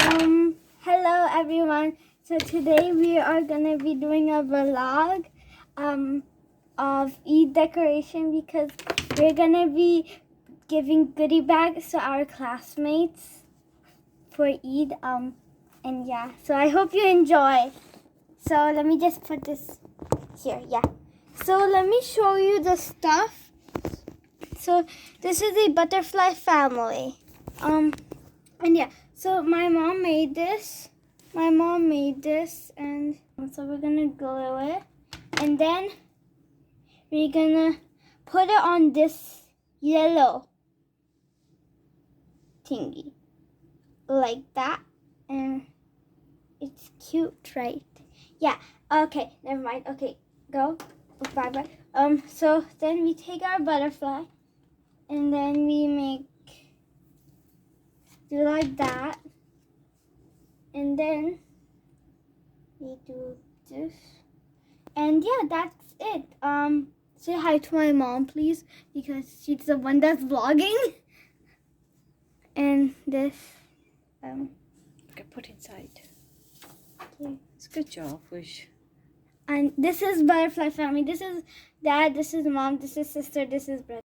Hello everyone. So today we are gonna be doing a vlog of Eid decoration because we're gonna be giving goodie bags to our classmates for Eid. And yeah, so I hope you enjoy. So let me just put this here. Yeah. So let me show you the stuff. So this is a butterfly family. And yeah, so my mom made this. And so we're gonna glue it. And then we're gonna put it on this yellow thingy. Like that. And it's cute, right? Yeah. Okay, never mind. Okay, go. Bye-bye. So then we take our butterfly. And then we do like that. And then we do this. And yeah, that's it. Say hi to my mom, please, because she's the one that's vlogging. And this, Okay, put inside. okay. It's a good job, Wish. And this is butterfly family. This is dad, this is mom, this is sister, this is brother.